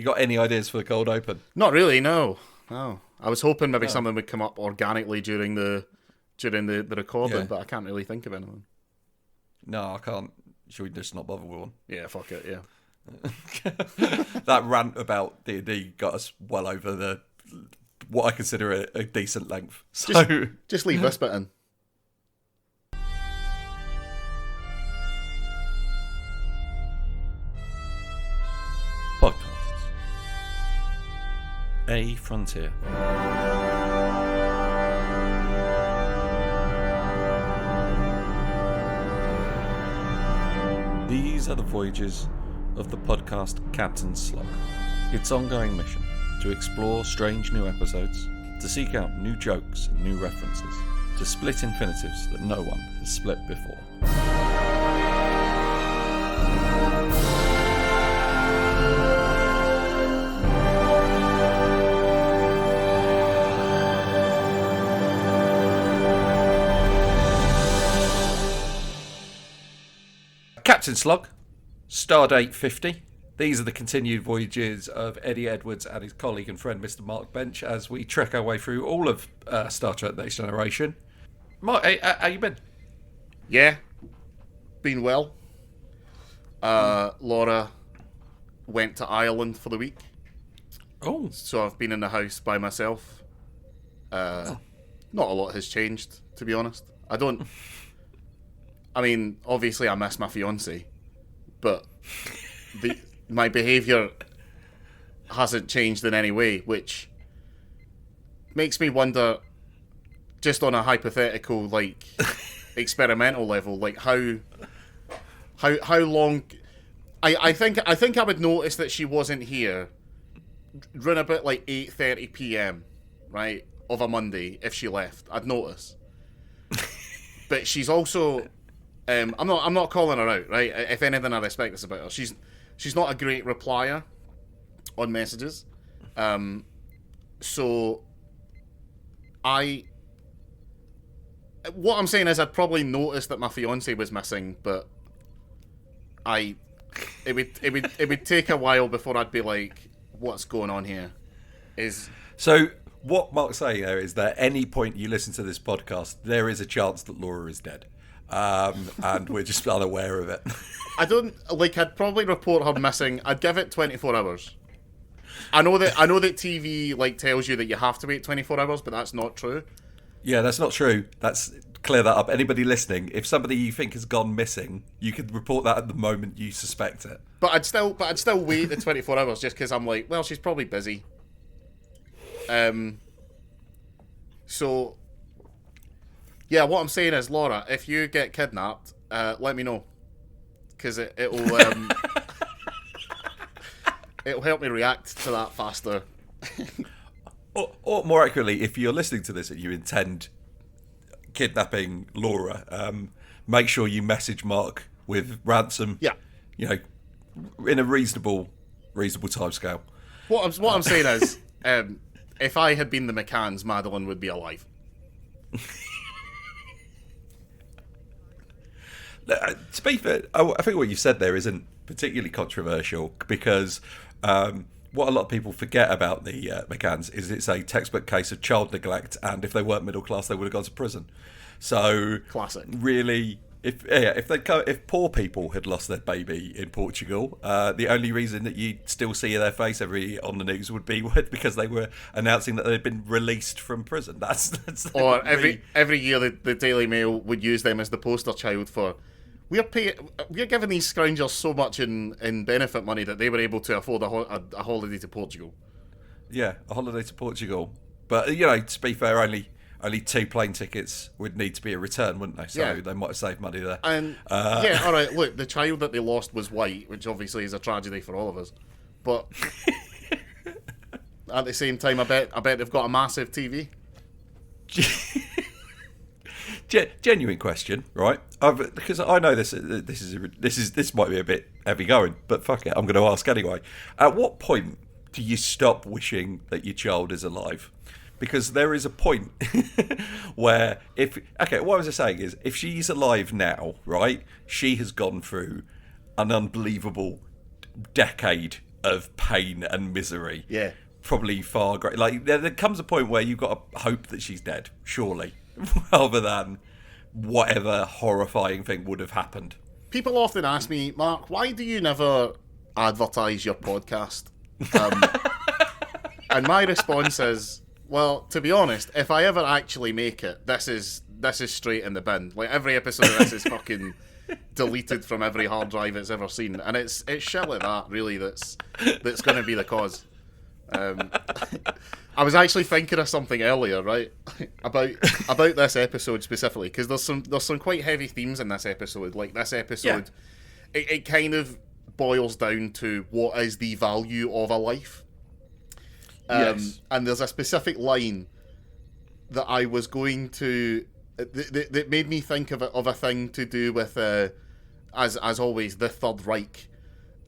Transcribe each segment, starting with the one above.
You got any ideas for the cold open? Not really, no. No. I was hoping maybe something would come up organically during the recording, but I can't really think of anything. No, I can't. Should we just not bother with one? Yeah, fuck it, yeah. That rant about D&D got us well over what I consider a decent length. So just leave this bit in. Podcasts. A Frontier. These are the voyages of the podcast Captain Slug. Its ongoing mission to explore strange new episodes, to seek out new jokes and new references, to split infinitives that no one has split before. Captain Slug, Stardate 50. These are the continued voyages of Eddie Edwards and his colleague and friend Mr. Mark Bench as we trek our way through all of Star Trek Next Generation. Mark, how you been? Yeah, been well. Laura went to Ireland for the week. Oh. So I've been in the house by myself. Not a lot has changed, to be honest. I mean, obviously I miss my fiancée, but my behaviour hasn't changed in any way, which makes me wonder, just on a hypothetical, like, experimental level, like how long. I think I would notice that she wasn't here round about like 8:30 p.m. right of a Monday if she left. I'd notice, but she's also. I'm not calling her out, right? If anything, I respect this about her. She's not a great replier on messages. So what I'm saying is I'd probably noticed that my fiancée was missing, but it would take a while before I'd be like, what's going on here? So what Mark's saying there is that at any point you listen to this podcast, there is a chance that Laura is dead. And we're just unaware of it. I'd probably report her missing. I'd give it 24 hours. I know that TV like tells you that you have to wait 24 hours, but that's not true. Yeah, that's not true. Clear that up. Anybody listening, if somebody you think has gone missing, you could report that at the moment you suspect it. But I'd still wait the 24 hours just because I'm like, well, she's probably busy. So. Yeah, what I'm saying is, Laura, if you get kidnapped, let me know, because it'll help me react to that faster. or more accurately, if you're listening to this and you intend kidnapping Laura, make sure you message Mark with ransom. Yeah, in a reasonable timescale. What I'm saying is, if I had been the McCanns, Madeline would be alive. To be fair, I think what you said there isn't particularly controversial because what a lot of people forget about the McCanns is it's a textbook case of child neglect, and if they weren't middle class, they would have gone to prison. So, classic. Really, if poor people had lost their baby in Portugal, the only reason that you'd still see their face on the news would be because they were announcing that they'd been released from prison. Or every year the Daily Mail would use them as the poster child for. We're giving these scoundrels so much in benefit money that they were able to afford a holiday to Portugal. Yeah, a holiday to Portugal. But to be fair, only 2 plane tickets would need to be a return, wouldn't they? So they might have saved money there. And all right. Look, the child that they lost was white, which obviously is a tragedy for all of us. But at the same time, I bet they've got a massive TV. Genuine question, right? Because I know this might be a bit heavy going, but fuck it, I'm going to ask anyway. At what point do you stop wishing that your child is alive? Because there is a point where what I was saying is, if she's alive now, right, she has gone through an unbelievable decade of pain and misery. Yeah. Probably far greater. Like, there comes a point where you've got to hope that she's dead, surely, rather than whatever horrifying thing would have happened. People often ask me, Mark, why do you never advertise your podcast? And my response is, well, to be honest, if I ever actually make it, this is straight in the bin. Like, every episode of this is fucking deleted from every hard drive it's ever seen, and it's shit like that, really, that's going to be the cause. I was actually thinking of something earlier, right, about this episode specifically, because there's some quite heavy themes in this episode. Like, this episode, it kind of boils down to what is the value of a life. Yes. And there's a specific line that I was going to that made me think of a thing to do with as always, the Third Reich.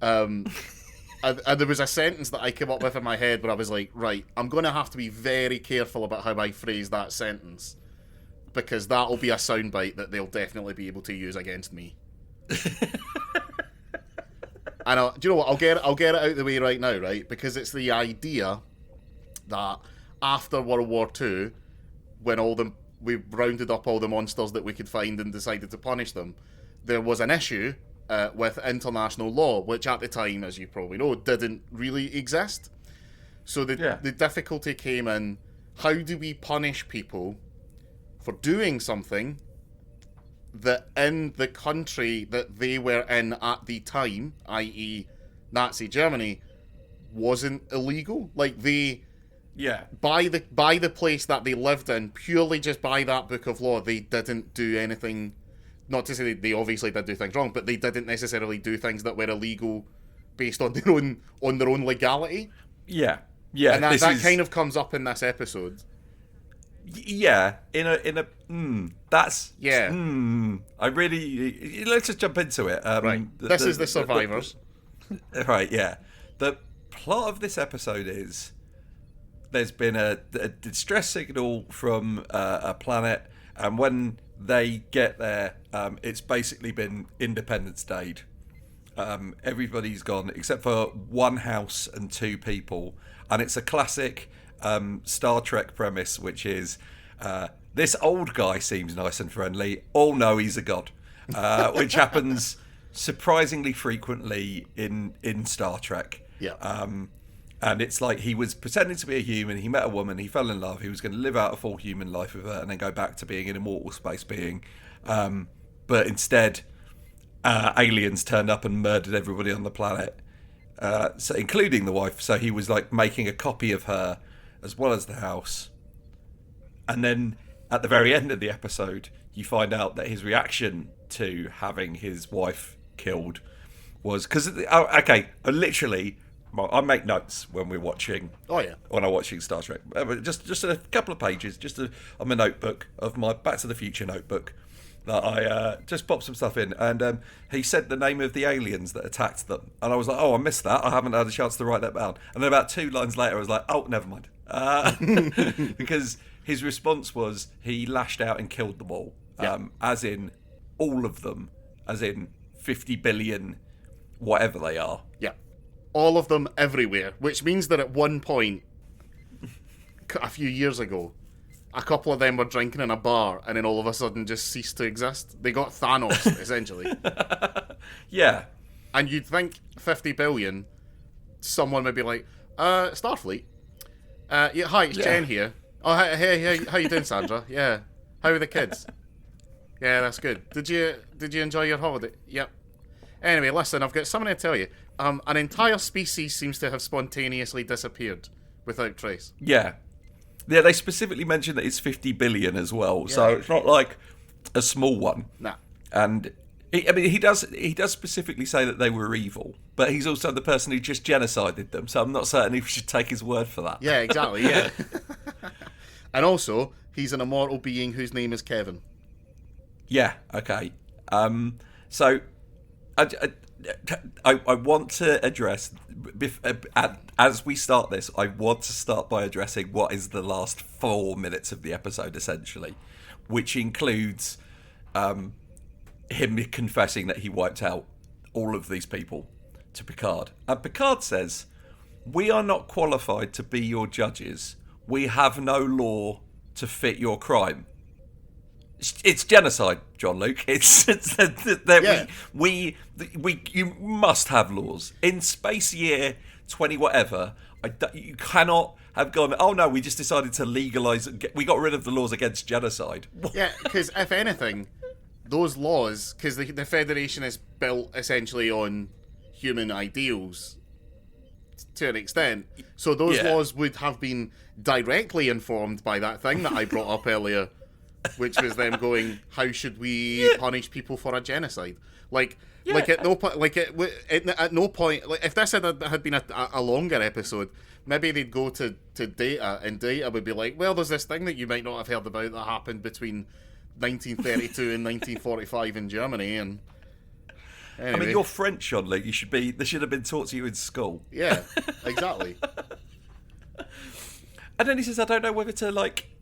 And there was a sentence that I came up with in my head where I was like, right, I'm going to have to be very careful about how I phrase that sentence, because that'll be a soundbite that they'll definitely be able to use against me. And do you know what? I'll get it out of the way right now, right? Because it's the idea that after World War II, when we rounded up all the monsters that we could find and decided to punish them, there was an issue with international law, which at the time, as you probably know, didn't really exist. So the difficulty came in, how do we punish people for doing something that in the country that they were in at the time, i.e. Nazi Germany, wasn't illegal? Like, they... Yeah. By the place that they lived in, purely just by that book of law, they didn't do anything. Not to say they obviously did do things wrong, but they didn't necessarily do things that were illegal based on their own legality. Yeah, yeah, and that kind of comes up in this episode. Yeah, that's I really let's just jump into it. Right, this is the survivors. Right, yeah. The plot of this episode is there's been a distress signal from a planet, and when they get there, it's basically been Independence Day. Everybody's gone except for one house and two people, and it's a classic Star Trek premise, which is this old guy seems nice and friendly. All know he's a god, which happens surprisingly frequently in Star Trek. Yeah. And it's like he was pretending to be a human, he met a woman, he fell in love, he was going to live out a full human life with her and then go back to being an immortal space being. But instead, aliens turned up and murdered everybody on the planet, so including the wife. So he was like making a copy of her as well as the house. And then at the very end of the episode, you find out that his reaction to having his wife killed was... Because, literally... I make notes when we're watching. Oh yeah. When I'm watching Star Trek, just a couple of pages, on my notebook of my Back to the Future notebook, that I just popped some stuff in, and he said the name of the aliens that attacked them, and I was like, oh, I missed that. I haven't had a chance to write that down. And then about 2 lines later, I was like, oh, never mind, because his response was he lashed out and killed them all, as in all of them, as in 50 billion, whatever they are. Yeah. All of them everywhere, which means that at one point, a few years ago, a couple of them were drinking in a bar and then all of a sudden just ceased to exist. They got Thanos, essentially. Yeah. And you'd think 50 billion, someone would be like, Starfleet? Yeah, hi, it's Jen here. Oh, hey, how you doing, Sandra? Yeah. How are the kids? Yeah, that's good. Did you enjoy your holiday? Yep. Anyway, listen, I've got something to tell you. An entire species seems to have spontaneously disappeared without trace. Yeah. Yeah, they specifically mentioned that it's 50 billion as well, so it's not like a small one. Nah. And he does specifically say that they were evil, but he's also the person who just genocided them, so I'm not certain if we should take his word for that. Yeah, exactly, yeah. And also, he's an immortal being whose name is Kevin. Yeah, okay. So... I want to address, as we start this, I want to start by addressing what is the last 4 minutes of the episode, essentially, which includes him confessing that he wiped out all of these people to Picard. And Picard says We are not qualified to be your judges. We have no law to fit your crime. It's genocide, John Luke. It's that Yeah. we you must have laws in space year 20 whatever. You cannot have gone. Oh no, we just decided to legalize. We got rid of the laws against genocide. Yeah, because if anything, those laws, because the Federation is built essentially on human ideals to an extent, so those laws would have been directly informed by that thing that I brought up earlier, which was them going, how should we punish people for a genocide? Like at no point, at no point, like if this had been a longer episode, maybe they'd go to Data, and Data would be like, well, there's this thing that you might not have heard about that happened between 1932 and 1945 in Germany, and anyway. I mean, you're French, John Luke. They should have been taught to you in school. Yeah, exactly. And then he says, I don't know whether to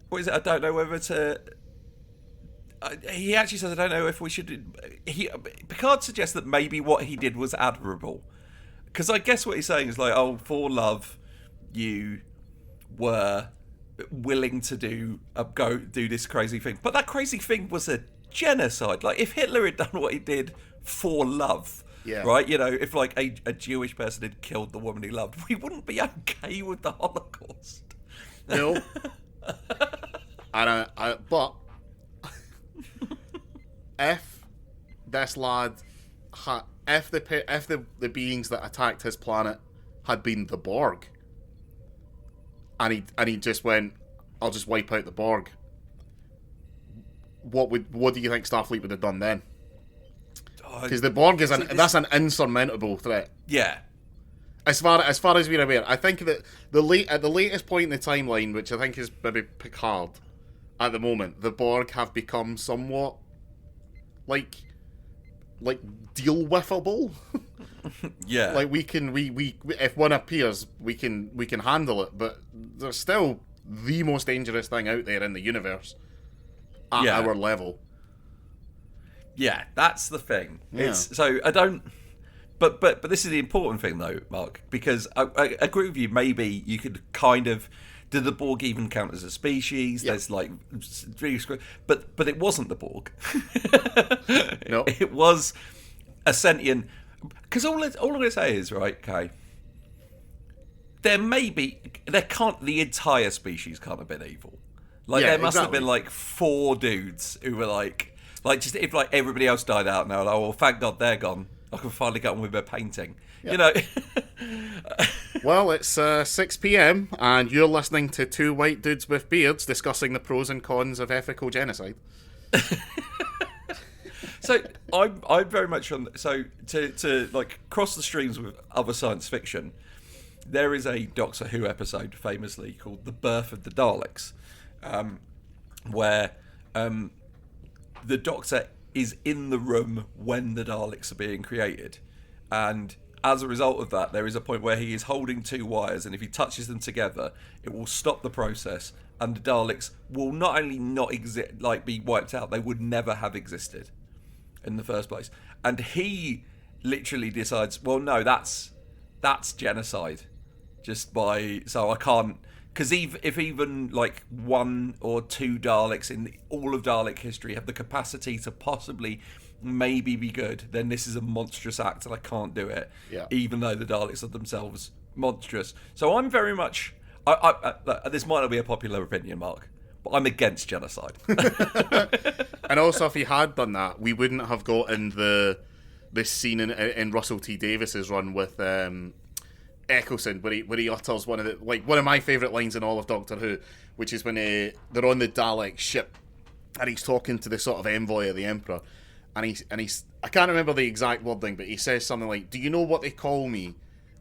what is it? I don't know whether to. He actually says, I don't know if we should. Picard suggests that maybe what he did was admirable, because I guess what he's saying is like, oh, for love, you were willing to go do this crazy thing, but that crazy thing was a genocide. Like if Hitler had done what he did for love, right? You know, if like a Jewish person had killed the woman he loved, we wouldn't be okay with the Holocaust. No. But if this lad if the beings that attacked his planet had been the Borg, and he just went, I'll just wipe out the Borg, what do you think Starfleet would have done then? Because the Borg is that's an insurmountable threat. Yeah. As far as we're aware, I think that at the latest point in the timeline, which I think is maybe Picard, at the moment, the Borg have become somewhat like deal withable. Yeah. Like we if one appears, we can handle it, but they're still the most dangerous thing out there in the universe at our level. Yeah, that's the thing. Yeah. So I don't. But this is the important thing though, Mark, because I agree with you. Maybe you could kind of. Do the Borg even count as a species? There's like, but it wasn't the Borg. No, it was a sentient. Because all I'm going to say is right. Okay, the entire species can't have been evil. Like there must have been like 4 dudes who were like just if like everybody else died out now. Like, oh, well, thank God they're gone. I can finally get on with my painting. Yeah. You know. Well, it's 6 p.m. and you're listening to 2 white dudes with beards discussing the pros and cons of ethical genocide. So I'm very much on. So to like cross the streams with other science fiction, there is a Doctor Who episode famously called "The Birth of the Daleks," where the Doctor is in the room when the Daleks are being created, and as a result of that, there is a point where he is holding 2 wires, and if he touches them together, it will stop the process, and the Daleks will not only not exist, like be wiped out, they would never have existed in the first place. And he literally decides, well, no, that's genocide. So I can't, because if even like 1 or 2 Daleks in all of Dalek history have the capacity to possibly maybe be good, then this is a monstrous act and I can't do it, even though the Daleks are themselves monstrous. So I'm very much this might not be a popular opinion, Mark, but I'm against genocide. And also, if he had done that, we wouldn't have gotten this scene in Russell T Davis's run with Eccleston, where he utters one of my favourite lines in all of Doctor Who, which is when they're on the Dalek ship and he's talking to the sort of envoy of the Emperor. And he's I can't remember the exact wording, but he says something like, "Do you know what they call me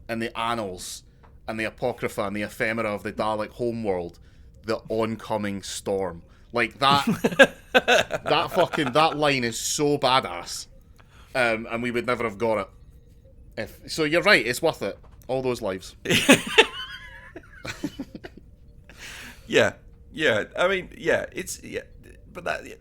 in the annals and the apocrypha and the ephemera of the Dalek homeworld? The oncoming storm." Like that, that line is so badass, and we would never have got it. So you're right, it's worth it. All those lives. Yeah. I mean, but that.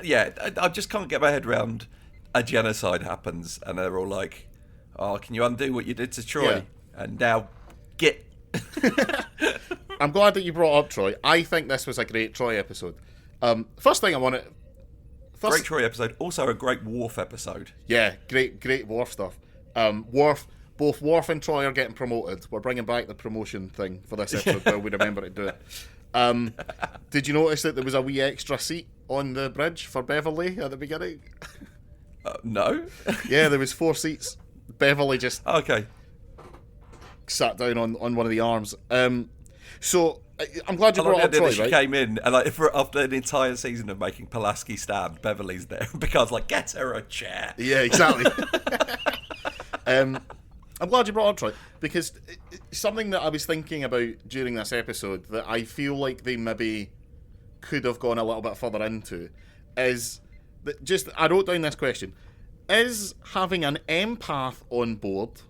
Yeah, I just can't get my head around a genocide happens and they're all like, oh, can you undo what you did to Troy? And now get I'm glad that you brought up Troy. I think this was a great Troy episode. First thing I want to... Great Troy episode. Also a great Worf episode. Yeah, great Worf stuff. Both Worf and Troy are getting promoted. We're bringing back the promotion thing for this episode, but we remember to do it. Did you notice that there was a wee extra seat on the bridge for Beverly at the beginning? No. Yeah, there was 4 seats. Beverly just Okay. sat down on one of the arms. So I'm glad you brought up Troy, she right? came in, and after an entire season of making Pulaski stand, Beverly's there. Picard's like, get her a chair. Yeah, exactly. I'm glad you brought up Troy, because something that I was thinking about during this episode that I feel like they maybe could have gone a little bit further into is that I wrote down this question: is having an empath on board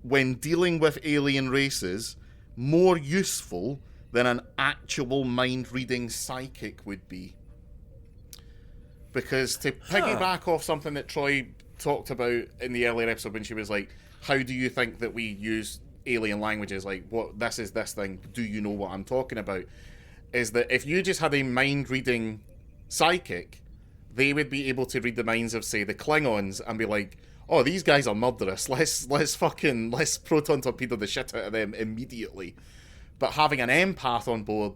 when dealing with alien races more useful than an actual mind-reading psychic would be? Because to piggyback off something that Troy talked about in the earlier episode when she was like, how do you think that we use alien languages? Like, what, this is this thing, do you know what I'm talking about? Is that if you just had a mind-reading psychic, they would be able to read the minds of, say, the Klingons and be like, oh, these guys are murderous. Let's proton torpedo the shit out of them immediately. But having an empath on board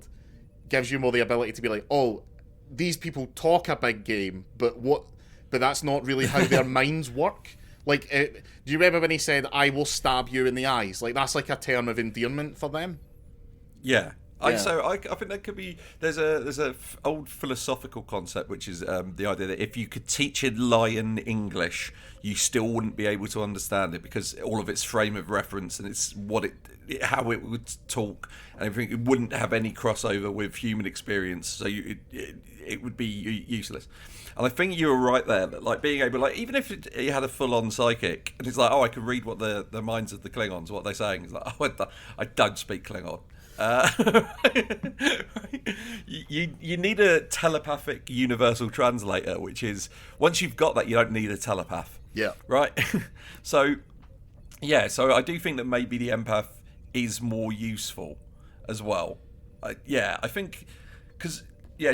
gives you more the ability to be like, oh, these people talk a big game, but that's not really how their minds work. Like, do you remember when he said, I will stab you in the eyes? Like, that's like a term of endearment for them. Yeah. Yeah. I think that could be. There's a old philosophical concept which is the idea that if you could teach a lion English, you still wouldn't be able to understand it because all of its frame of reference and it's how it would talk and everything, it wouldn't have any crossover with human experience. So it would be useless. And I think you were right there. That, like, being able, like, even if it had a full-on psychic, and it's like, oh, I can read what the minds of the Klingons, what they're saying. It's like, oh, I don't speak Klingon. You need a telepathic universal translator, which is, once you've got that, you don't need a telepath. Yeah. Right? So I do think that maybe the empath is more useful as well. I think, because,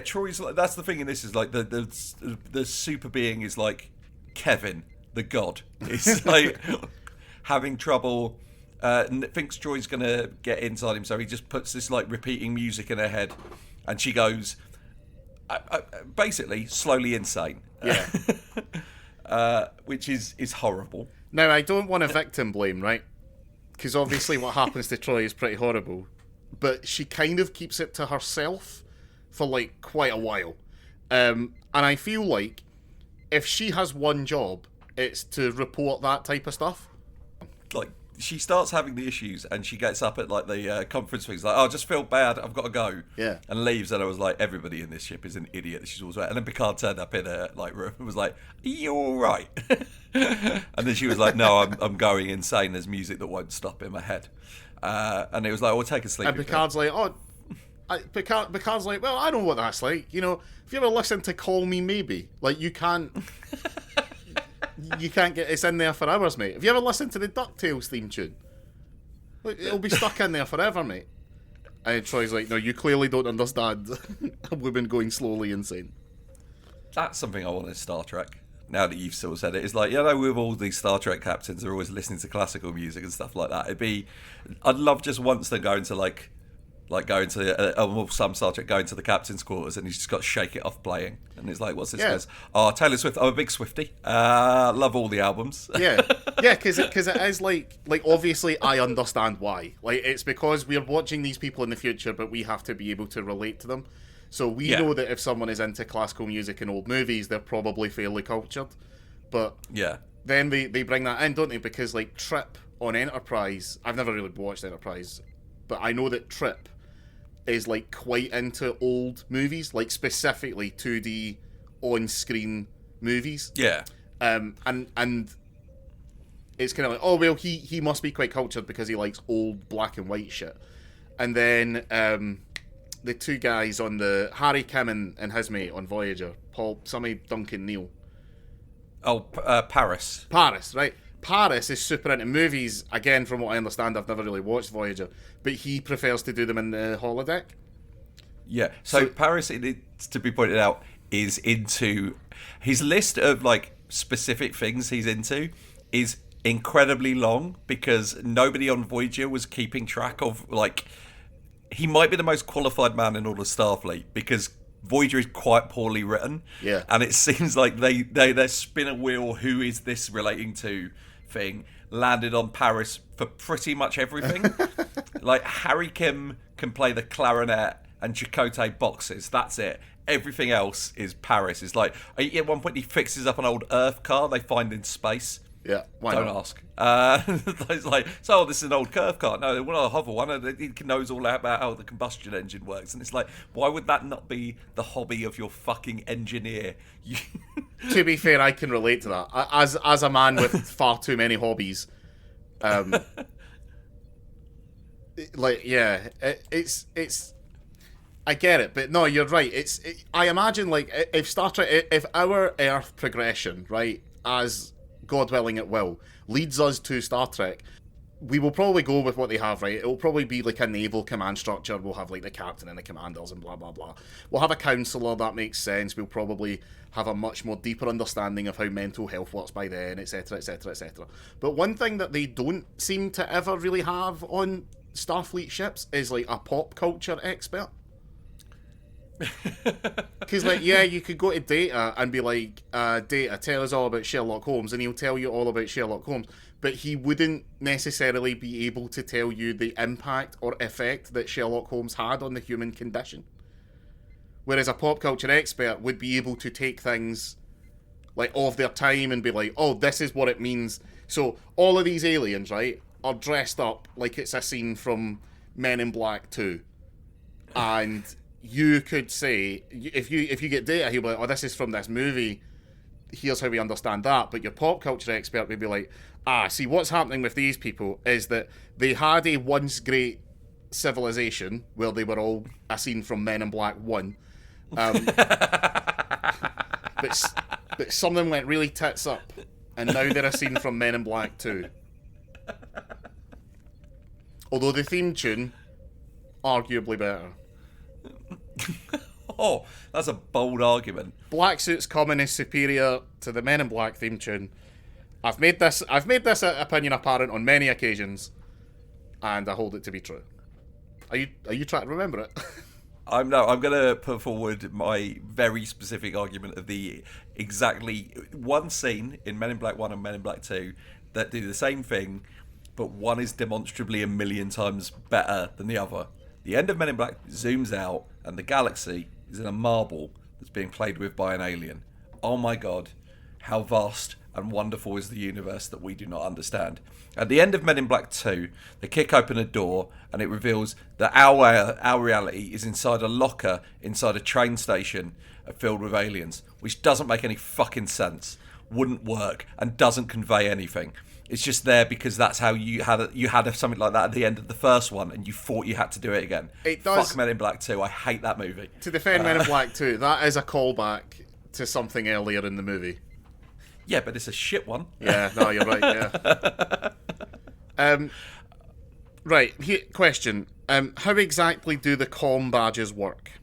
Troy's like, that's the thing in this, is like the super being is like Kevin, the god. It's like having trouble... thinks Troy's going to get inside him, so he just puts this like repeating music in her head, and she goes basically slowly insane. Yeah. Which is horrible. Now, I don't want to victim blame, right? Because obviously what happens to Troy is pretty horrible, but she kind of keeps it to herself for like quite a while. And I feel like if she has one job, it's to report that type of stuff. Like, she starts having the issues, and she gets up at like the conference things, like, "Oh, I just feel bad. I've got to go." Yeah. And leaves, and I was like, everybody in this ship is an idiot. She's always right. And then Picard turned up in her like room and was like, "Are you all right?" And then she was like, "No, I'm going insane. There's music that won't stop in my head." And it was like, "Well, take a sleep." And Picard's like, "Oh." Picard's like, well, I know what that's like. You know, if you ever listen to Call Me Maybe, like, you can't get it's in there for hours, mate. Have you ever listened to the DuckTales theme tune? It'll be stuck in there forever, mate. And Troy's like, no, you clearly don't understand a woman going slowly insane. That's something I want in Star Trek. Now that you've sort of said it, it's like, with all these Star Trek captains, they're always listening to classical music and stuff like that. I'd love just once them going to going to some Star Trek, going to the captain's quarters, and he's just got to shake it off playing, and it's like, what's this? Yeah. Goes, oh, Taylor Swift. I'm a big Swiftie. Love all the albums. Yeah, because it is like obviously I understand why. Like, it's because we're watching these people in the future, but we have to be able to relate to them. So we know that if someone is into classical music and old movies, they're probably fairly cultured. But then they bring that in, don't they? Because like Trip on Enterprise, I've never really watched Enterprise, but I know that Trip is like quite into old movies, like specifically 2D on-screen movies. Yeah. And it's kind of like, oh well, he must be quite cultured because he likes old black and white shit. And then the two guys on the Harry Kim and his mate on Voyager, Duncan Neal. Oh, Paris. Paris, right? Paris is super into movies. Again, from what I understand, I've never really watched Voyager, but he prefers to do them in the holodeck. Yeah. So Paris, it needs to be pointed out, is into his list of like specific things he's into is incredibly long because nobody on Voyager was keeping track of like he might be the most qualified man in all of Starfleet because Voyager is quite poorly written. Yeah. And it seems like they spin a wheel, who is this relating to thing, landed on Paris for pretty much everything. Like Harry Kim can play the clarinet and Chakotay boxes. That's it. Everything else is Paris. It's like at one point he fixes up an old Earth car they find in space. Yeah, why Don't not? ask. It's like, so this is an old curve car. No, they want a hover one. And he knows all about how the combustion engine works. And it's like, why would that not be the hobby of your fucking engineer? To be fair, I can relate to that. As a man with far too many hobbies, it's. I get it, but no, you're right. I imagine like if Star Trek, if our Earth progression, right, as God willing it will, leads us to Star Trek, we will probably go with what they have, right? It will probably be like a naval command structure. We'll have like the captain and the commanders and blah, blah, blah. We'll have a counselor, that makes sense. We'll probably have a much more deeper understanding of how mental health works by then, etc., etc., etc. But one thing that they don't seem to ever really have on Starfleet ships is like a pop culture expert. Because like, yeah, you could go to Data and be like, Data, tell us all about Sherlock Holmes, and he'll tell you all about Sherlock Holmes, but he wouldn't necessarily be able to tell you the impact or effect that Sherlock Holmes had on the human condition. Whereas a pop culture expert would be able to take things like of their time and be like, oh, this is what it means. So all of these aliens, right, are dressed up like it's a scene from Men in Black 2. And you could say, if you get Data, he'll be like, oh, this is from this movie, here's how we understand that. But your pop culture expert would be like, see, what's happening with these people is that they had a once great civilization where they were all a scene from Men in Black 1. But something went really tits up, and now they're a scene from Men in Black 2. Although the theme tune, arguably better. Oh, that's a bold argument. Black Suit's Common is superior to the Men in Black theme tune. I've made this opinion apparent on many occasions, and I hold it to be true. Are you trying to remember it? I'm going to put forward my very specific argument of the exactly one scene in Men in Black 1 and Men in Black 2 that do the same thing, but one is demonstrably a million times better than the other. The end of Men in Black zooms out, and the galaxy is in a marble that's being played with by an alien. Oh my god, how vast and wonderful is the universe that we do not understand. At the end of Men in Black 2, they kick open a door, and it reveals that our reality is inside a locker inside a train station filled with aliens, which doesn't make any fucking sense, wouldn't work, and doesn't convey anything. It's just there because that's how you had something like that at the end of the first one, and you thought you had to do it again. It does. Fuck Men in Black 2. I hate that movie. To defend Men in Black 2, that is a callback to something earlier in the movie. Yeah, but it's a shit one. Yeah, no, you're right, yeah. Right, here, question. How exactly do the comm badges work?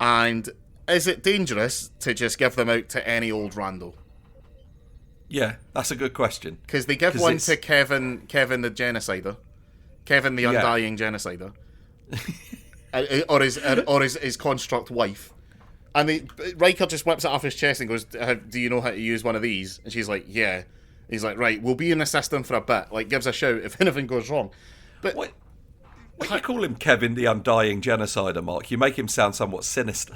And is it dangerous to just give them out to any old rando? Yeah, that's a good question. Because they give one to Kevin the genocider. Kevin the undying genocider. or his construct wife. And Riker just whips it off his chest and goes, do you know how to use one of these? And she's like, yeah. He's like, right, we'll be in the system for a bit. Like, gives a shout if anything goes wrong. But what you call him Kevin the undying genocider, Mark? You make him sound somewhat sinister.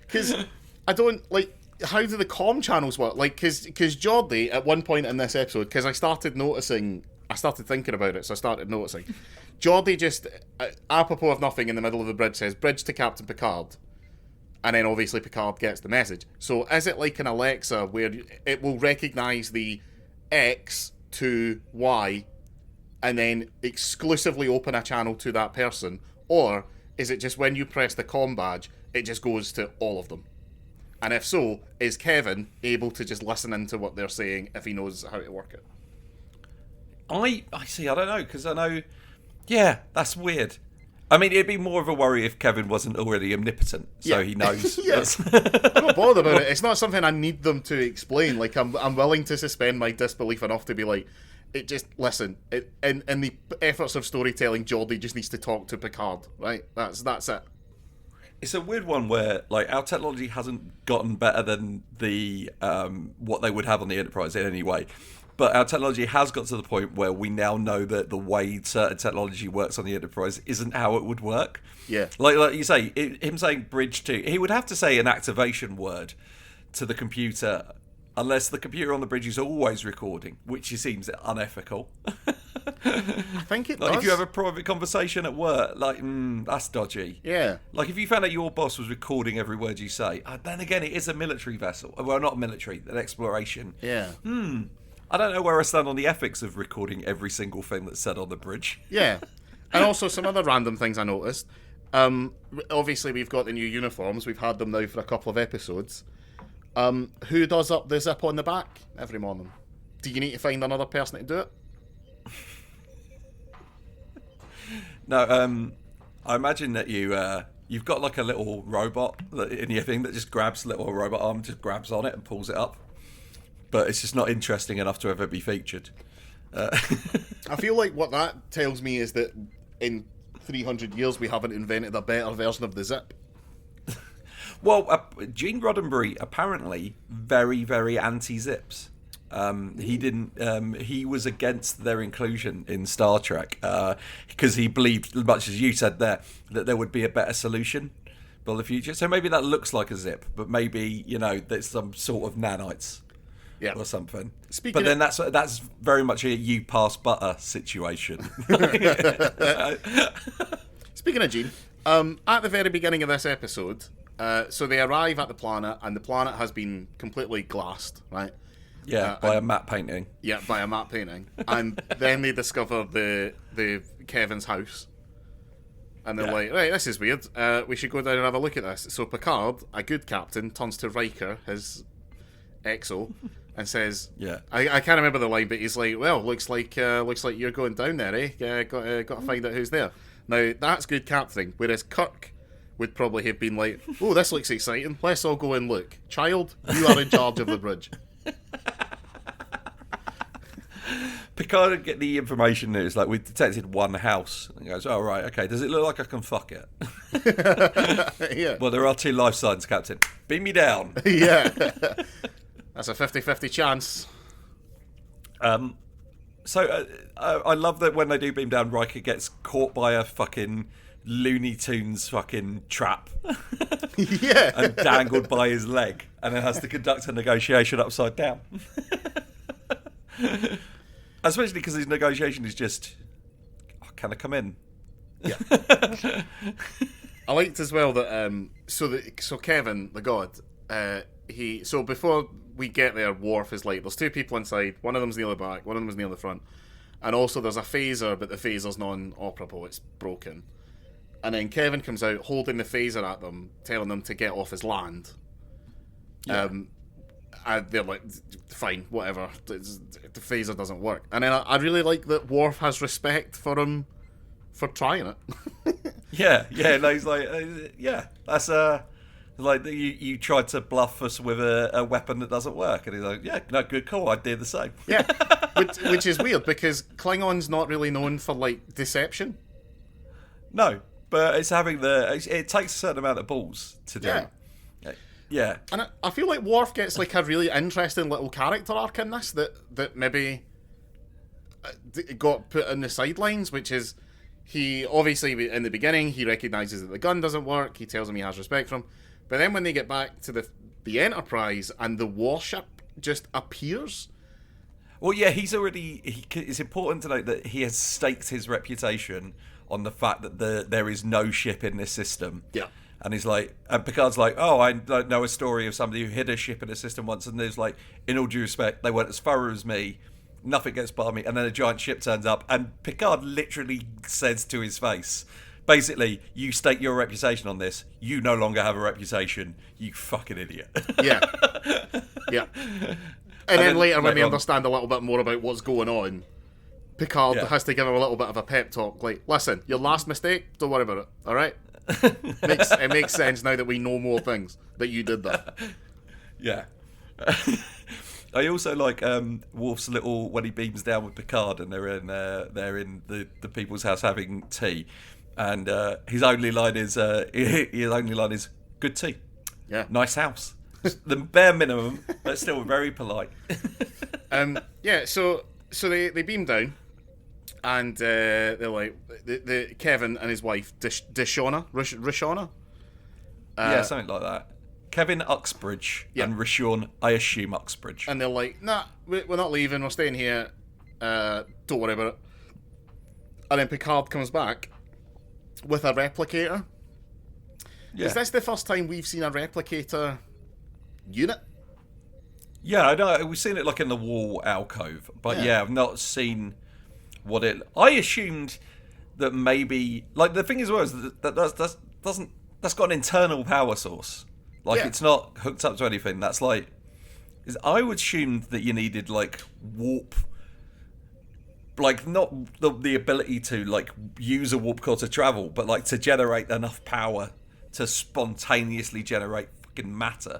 Because I don't, like, how do the comm channels work? Like, because Geordie, at one point in this episode, because I started thinking about it, so I started noticing. Geordie just, apropos of nothing, in the middle of the bridge says, bridge to Captain Picard. And then obviously Picard gets the message. So is it like an Alexa where it will recognise the X to Y and then exclusively open a channel to that person? Or is it just when you press the comm badge, it just goes to all of them? And if so, is Kevin able to just listen into what they're saying if he knows how to work it? I see. I don't know, because I know. Yeah, that's weird. I mean, it'd be more of a worry if Kevin wasn't already omnipotent, so he knows. Yes. I'm not bothered about it. It's not something I need them to explain. Like, I'm willing to suspend my disbelief enough to be like, in the efforts of storytelling, Geordie just needs to talk to Picard, right? That's it. It's a weird one where, like, our technology hasn't gotten better than the what they would have on the Enterprise in any way. But our technology has got to the point where we now know that the way certain technology works on the Enterprise isn't how it would work. Yeah. Like you say, him saying bridge 2, he would have to say an activation word to the computer, unless the computer on the bridge is always recording, which seems unethical. I think it Like, does. if you have a private conversation at work, like, that's dodgy. Yeah. Like, if you found out your boss was recording every word you say, then again, it is a military vessel. Well, not military, an exploration. Yeah. I don't know where I stand on the ethics of recording every single thing that's said on the bridge. Yeah. And also some other random things I noticed. Obviously, we've got the new uniforms. We've had them now for a couple of episodes. Who does up the zip on the back every morning? Do you need to find another person to do it? No, I imagine that you've got like a little robot in your thing that just grabs, little robot arm, just grabs on it and pulls it up. But it's just not interesting enough to ever be featured. I feel like what that tells me is that in 300 years we haven't invented a better version of the zip. Well, Gene Roddenberry apparently very, very anti-zips. He didn't. He was against their inclusion in Star Trek because he believed, much as you said there, that there would be a better solution for the future. So maybe that looks like a zip, but maybe there's some sort of nanites. Yeah. Or something. Speaking but then that's very much a you pass butter situation. Speaking of Gene, at the very beginning of this episode, so they arrive at the planet, and the planet has been completely glassed, right? Yeah, by a matte painting. Yeah, by a matte painting. And then they discover the Kevin's house. And they're like, right, this is weird. We should go down and have a look at this. So Picard, a good captain, turns to Riker, his exo, and says, "Yeah, I can't remember the line, but he's like, well, looks like you're going down there, eh? Got to find out who's there." Now that's good captaining. Whereas Kirk would probably have been like, "Oh, this looks exciting. Let's all go and look. Child, you are in charge of the bridge." Picard would get the information that it's like, we've detected one house. And he goes, oh, right, okay. Does it look like I can fuck it? Yeah. Well, there are 2 life signs, Captain. Beam me down. Yeah. That's a 50-50 chance. So I love that when they do beam down, Riker gets caught by a fucking Looney Tunes fucking trap. Yeah. And dangled by his leg. And then has to conduct a negotiation upside down. Especially because his negotiation is just, can I come in? Yeah. I liked as well that so Kevin, the god, so before we get there, Worf is like, there's 2 people inside, one of them's near the back, one of them is near the front. And also there's a phaser, but the phaser's non-operable, it's broken. And then Kevin comes out holding the phaser at them, telling them to get off his land. Yeah. And they're like, fine, whatever. The phaser doesn't work. And then I really like that Worf has respect for him for trying it. Yeah. No, he's like, that's like you tried to bluff us with a weapon that doesn't work, and he's like, yeah, no, good call. I'd do the same. Yeah, which is weird because Klingon's not really known for like deception. No, but it's having it takes a certain amount of balls to do. Yeah. And I feel like Worf gets like a really interesting little character arc in this that maybe got put in the sidelines, which is he obviously in the beginning he recognises that the gun doesn't work. He tells him he has respect for him, but then when they get back to the Enterprise and the warship just appears. Well, yeah, it's important to note that he has staked his reputation on the fact that there is no ship in this system. Yeah. And he's like, and Picard's like, oh, I don't know a story of somebody who hid a ship in a system once, and there's like, in all due respect, they weren't as thorough as me. Nothing gets by me, and then a giant ship turns up, and Picard literally says to his face, basically, you stake your reputation on this. You no longer have a reputation. You fucking idiot. Yeah. Yeah. And then later, when we on, understand a little bit more about what's going on, Picard Yeah. has to give him a little bit of a pep talk. Like, listen, your last mistake, don't worry about it, all right? It makes sense now that we know more things, that you did that. Yeah. I also like Worf's little when he beams down with Picard and they're in the people's house having tea, and his only line is good tea, Yeah. nice house, the bare minimum, but still very polite. Yeah. So they beam down, and they're like the Kevin and his wife Rishona. Yeah, something like that. Kevin Uxbridge Yeah. and Rashawn, I assume Uxbridge. And they're like, nah, we're not leaving, we're staying here, don't worry about it. And then Picard comes back with a replicator. Yeah. Is this the first time we've seen a replicator unit? Yeah, I know. We've seen it like in the wall alcove, but Yeah. yeah, I've not seen what it. I assumed that maybe, like, the thing is, was that's got an internal power source. Like, Yeah. it's not hooked up to anything. That's like, I would assume that you needed like warp, like not the ability to like use a warp core to travel, but like to generate enough power to spontaneously generate fucking matter.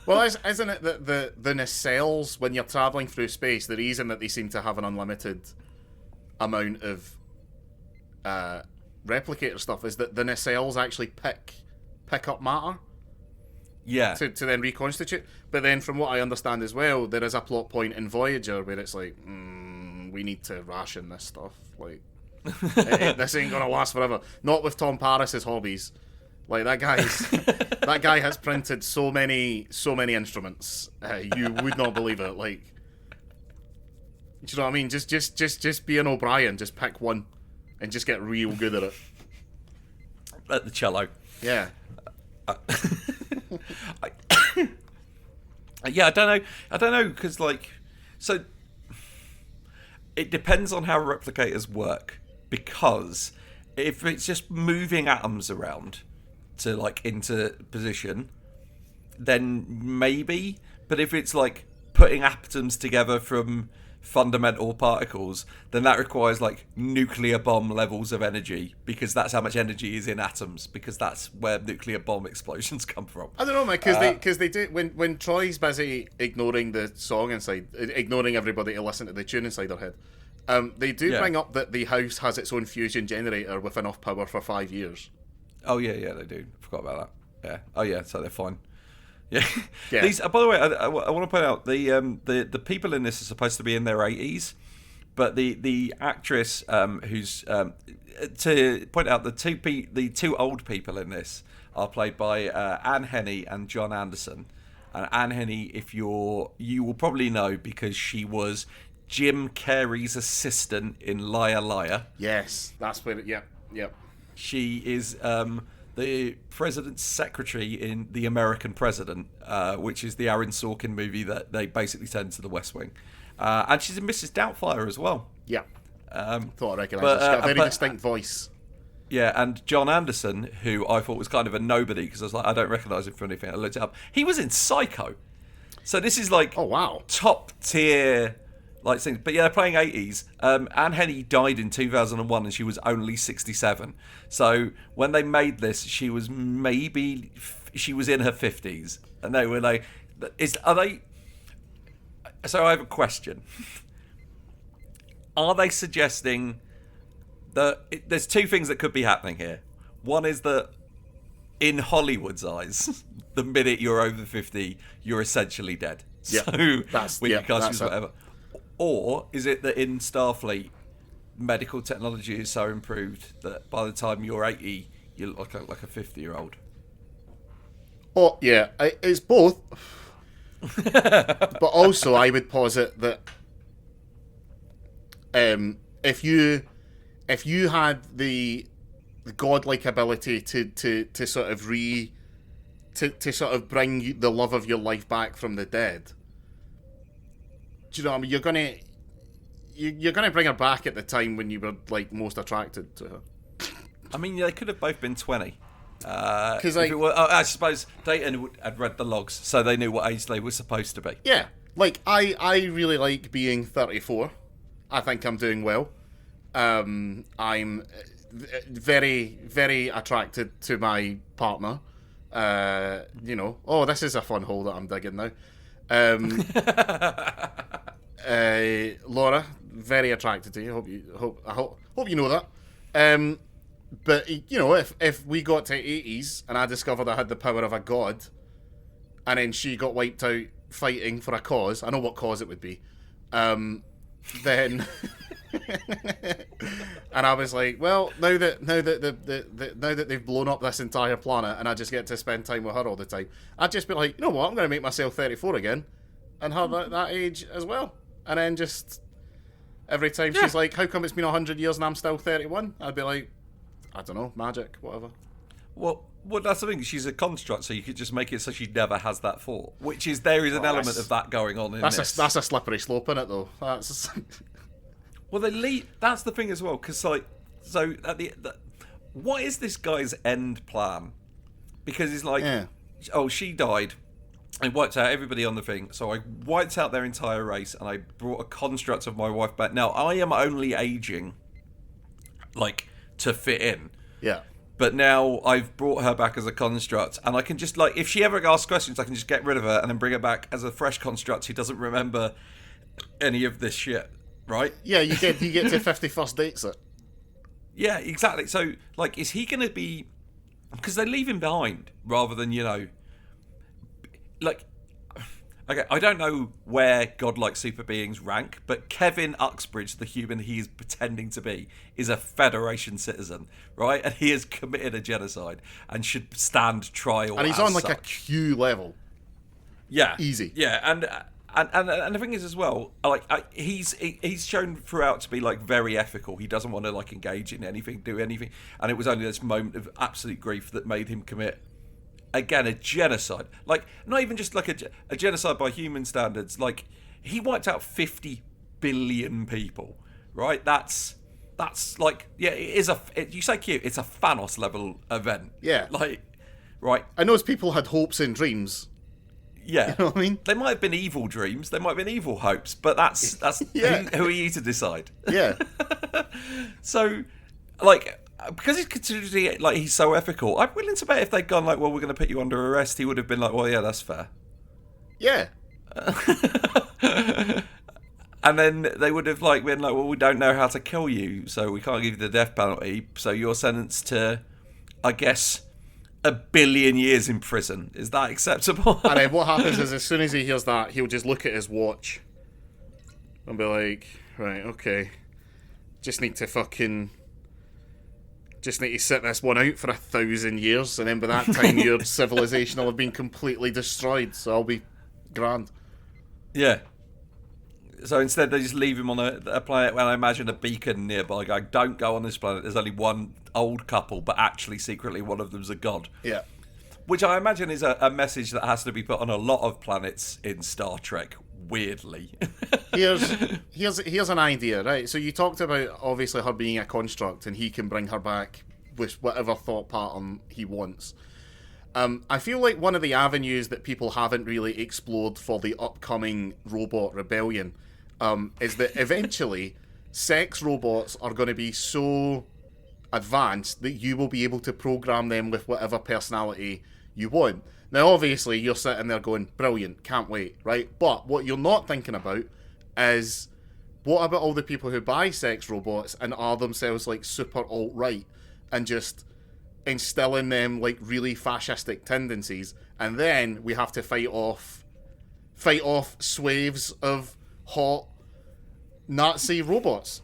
Well, isn't it that the nacelles, when you're travelling through space, the reason that they seem to have an unlimited amount of replicator stuff is that the nacelles actually pick up matter Yeah. to then reconstitute. But then, from what I understand as well, there is a plot point in Voyager where it's like, we need to ration this stuff. Like, this ain't gonna last forever. Not with Tom Paris's hobbies. Like, that guy has printed so many instruments. You would not believe it. Like, do you know what I mean? Just be an O'Brien. Just pick one, and just get real good at it. At the cello. Yeah. Yeah, I don't know, because like, so it depends on how replicators work, because if it's just moving atoms around to like into position, then maybe, but if it's like putting atoms together from fundamental particles, then that requires like nuclear bomb levels of energy, because that's how much energy is in atoms, because that's where nuclear bomb explosions come from. I don't know, man, because they do when Troy's busy ignoring the song inside, ignoring everybody to listen to the tune inside their head. They do bring up that the house has its own fusion generator with enough power for 5 years. Oh yeah, they do. Forgot about that. Yeah. Oh yeah, so they're fine. Yeah. Yeah. These. By the way, I want to point out the people in this are supposed to be in their 80s, but the actress who's to point out the two old people in this are played by Anne Henney and John Anderson. And Anne Henney, you will probably know because she was Jim Carrey's assistant in Liar Liar. Yes, that's where. Yep. She is the president's secretary in The American President, which is the Aaron Sorkin movie that they basically turned into The West Wing. And she's in Mrs. Doubtfire as well. Yeah. Thought I recognised but, her. She's got a very but- distinct voice. Yeah, and John Anderson, who I thought was kind of a nobody, because I was like, I don't recognise him from anything. I looked it up. He was in Psycho. So this is like Oh, wow. top tier like things. But yeah, they're playing 80s. Anne Henney died in 2001 and she was only 67. So when they made this, she was in her 50s. And they were like, so I have a question. Are they suggesting that there's two things that could be happening here? One is that in Hollywood's eyes, the minute you're over 50, you're essentially dead. Yeah, So we can cast you as whatever. Or is it that in Starfleet, medical technology is so improved that by the time you're 80, you look like a 50-year-old? Oh, yeah. It's both. But also, I would posit that if you had the godlike ability to sort of to sort of bring the love of your life back from the dead, do you know what I mean? You're gonna bring her back at the time when you were like most attracted to her. I mean, they could have both been 20. Because I suppose Dayton had read the logs, so they knew what age they were supposed to be. Yeah, like I really like being 34. I think I'm doing well. I'm very, very attracted to my partner. This is a fun hole that I'm digging now. Laura, very attracted to you. Hope you know that. But if we got to 80s and I discovered I had the power of a god, and then she got wiped out fighting for a cause, I know what cause it would be. Then, and I was like, well, now that they've blown up this entire planet, and I just get to spend time with her all the time, I'd just be like, you know what, I'm going to make myself 34 again, and have that age as well, and then just every time she's like, how come it's been 100 years and I'm still 31? I'd be like, I don't know, magic, whatever. Well, that's the thing. She's a construct, so you could just make it so she never has that thought. Which is there is an element of that going on in this. That's a slippery slope in it, though. Well, that's the thing as well, because what is this guy's end plan? Because he's like, oh, she died. I wiped out everybody on the thing, so I wiped out their entire race, and I brought a construct of my wife back. Now I am only aging, like, to fit in. Yeah. But now I've brought her back as a construct, and I can just, like, if she ever asks questions, I can just get rid of her and then bring her back as a fresh construct who doesn't remember any of this shit, right? Yeah, you get to 51st dates it. Yeah, exactly. So, like, is he going to be... Because they leave him behind, rather than, like... Okay, I don't know where godlike super beings rank, but Kevin Uxbridge, the human he is pretending to be, is a Federation citizen, right? And he has committed a genocide and should stand trial. And he's on like a Q level. Yeah, easy. Yeah, and the thing is as well, like he's shown throughout to be like very ethical. He doesn't want to like engage in anything, do anything, and it was only this moment of absolute grief that made him commit. Again, a genocide. Like, not even just like a genocide by human standards. Like, he wiped out 50 billion people, right? That's like, yeah, it is you say cute, it's a Thanos level event. Yeah. Like, right. I know those people had hopes and dreams. Yeah. You know what I mean? They might have been evil dreams, they might have been evil hopes, but that's who are you to decide? Yeah. So, like... Because he's considered like he's so ethical, I'm willing to bet if they'd gone like, well, we're going to put you under arrest, he would have been like, well, yeah, that's fair. Yeah. And then they would have like been like, well, we don't know how to kill you, so we can't give you the death penalty, so you're sentenced to, I guess, 1 billion years in prison. Is that acceptable? And then what happens is, as soon as he hears that, he'll just look at his watch and be like, right, okay, just need to sit this one out for 1,000 years, and then by that time your civilization will have been completely destroyed, so I'll be grand. Yeah. So instead they just leave him on a planet where I imagine a beacon nearby going, don't go on this planet, there's only one old couple, but actually secretly one of them's a god. Yeah. Which I imagine is a message that has to be put on a lot of planets in Star Trek, weirdly. Here's an idea, right? So you talked about obviously her being a construct, and he can bring her back with whatever thought pattern he wants. I feel like one of the avenues that people haven't really explored for the upcoming robot rebellion is that eventually sex robots are going to be so advanced that you will be able to program them with whatever personality you want. Now, obviously, you're sitting there going, brilliant, can't wait, right? But what you're not thinking about is, what about all the people who buy sex robots and are themselves, like, super alt-right and just instill in them, like, really fascistic tendencies, and then we have to fight off swaves of hot Nazi robots.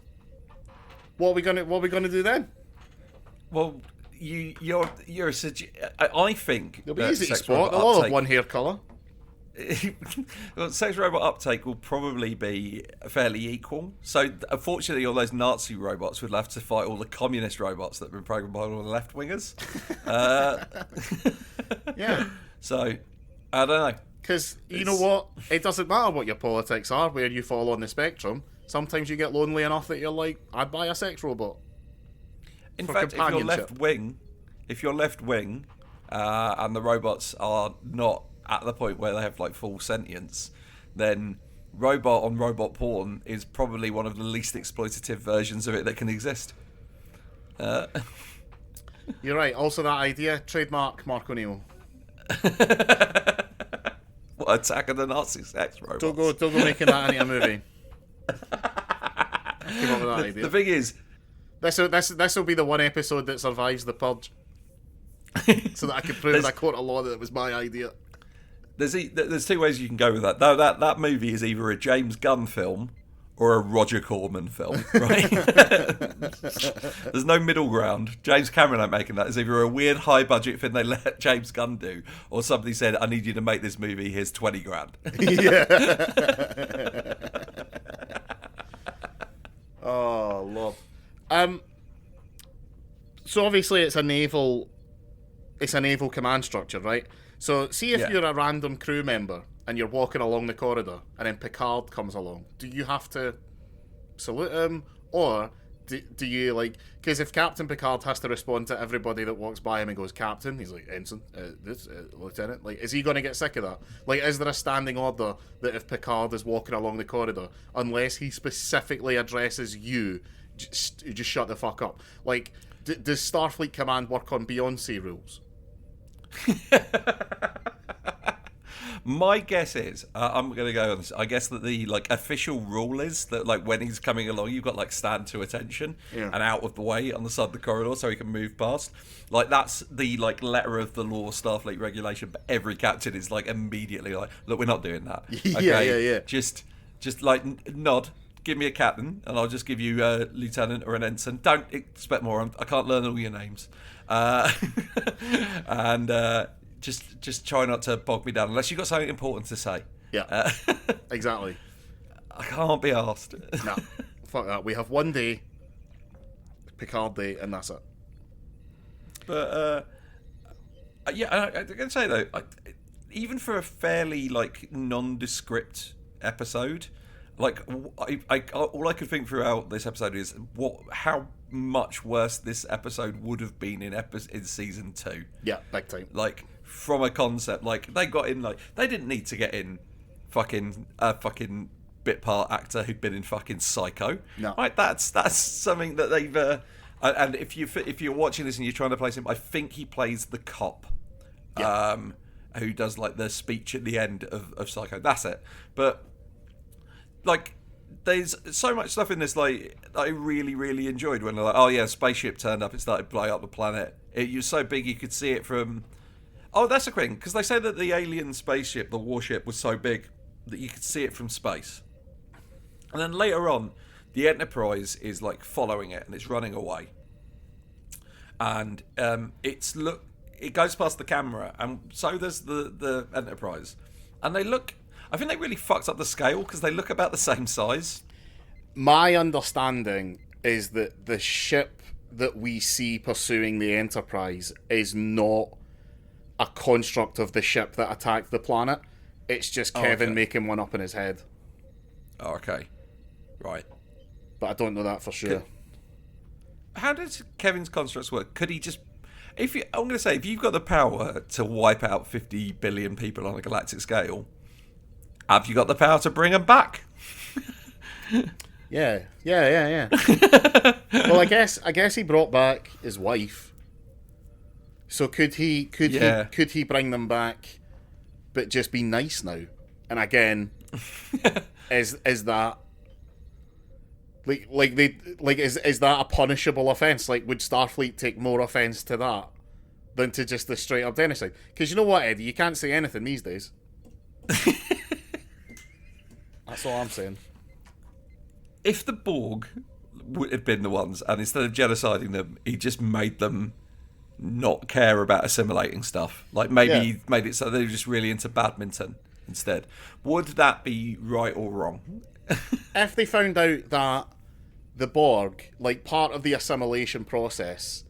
What are we gonna do then? Well, I think it'll be easy to spot. They'll all have one hair colour. Well, sex robot uptake will probably be fairly equal. So, unfortunately, all those Nazi robots would have to fight all the communist robots that have been programmed by all the left wingers. Yeah. So, I don't know. Because you know what? It doesn't matter what your politics are, where you fall on the spectrum. Sometimes you get lonely enough that you're like, I'd buy a sex robot. In for fact, companionship. if you're left wing, and the robots are not at the point where they have like full sentience, then robot on robot porn is probably one of the least exploitative versions of it that can exist. You're right. Also, that idea, trademark Mark O'Neill. What, Attack of the Nazi Sex Robots? Don't go making that into a movie. Came up with that idea. The thing is, This will be the one episode that survives the purge, so that I can prove in a court of law that it was my idea. there's two ways you can go with that. That movie is either a James Gunn film or a Roger Corman film, right? There's no middle ground. James Cameron ain't making that. It's either a weird high budget thing they let James Gunn do, or somebody said, I need you to make this movie, here's 20 grand. Yeah. Oh, love. So obviously it's a naval command structure, right? So see if you're a random crew member and you're walking along the corridor and then Picard comes along, do you have to salute him, or do you, like, because if Captain Picard has to respond to everybody that walks by him and goes, Captain, he's like, Ensign, Lieutenant, like, is he going to get sick of that? Like, is there a standing order that if Picard is walking along the corridor, unless he specifically addresses you, just shut the fuck up? Like, does Starfleet Command work on Beyonce rules? My guess is, I'm going to go on this. I guess that the like official rule is that like when he's coming along, you've got like stand to attention and out of the way on the side of the corridor so he can move past. Like that's the like letter of the law, Starfleet regulation. But every captain is like immediately like, look, we're not doing that. Okay? Yeah. Just like nod. Give me a captain, and I'll just give you a lieutenant or an ensign. Don't expect more. I can't learn all your names, and just try not to bog me down unless you've got something important to say. Yeah, exactly. I can't be asked. No, fuck that. We have one day, Picard Day, and that's it. But yeah, I'm gonna say though, even for a fairly like nondescript episode. Like, all I could think throughout this episode is how much worse this episode would have been in season 2. Yeah, big time. Like, from a concept, like they got in, like they didn't need to get in fucking bit part actor who'd been in fucking Psycho. No, right? That's something that they've. And if you're watching this and you're trying to place him, I think he plays the cop, who does like the speech at the end of Psycho. That's it, but. Like, there's so much stuff in this like that I really, really enjoyed when they're like, oh yeah, spaceship turned up, it started blowing up the planet. It was so big you could see it from. Oh, that's the thing, because they say that the alien spaceship, the warship, was so big that you could see it from space. And then later on, the Enterprise is like following it and it's running away. And it goes past the camera, and so does the Enterprise, and they look. I think they really fucked up the scale because they look about the same size. My understanding is that the ship that we see pursuing the Enterprise is not a construct of the ship that attacked the planet. It's just Kevin making one up in his head. Oh, okay. Right. But I don't know that for sure. How does Kevin's constructs work? Could he just... I'm going to say, if you've got the power to wipe out 50 billion people on a galactic scale... Have you got the power to bring them back? Yeah. Well, I guess he brought back his wife. So could he bring them back, but just be nice now? And again, is that is that a punishable offence? Like, would Starfleet take more offence to that than to just the straight up genocide? Because you know what, Eddie, you can't say anything these days. That's all I'm saying. If the Borg would have been the ones, and instead of genociding them, he just made them not care about assimilating stuff. Like maybe he made it so they were just really into badminton instead. Would that be right or wrong? If they found out that the Borg, like part of the assimilation process,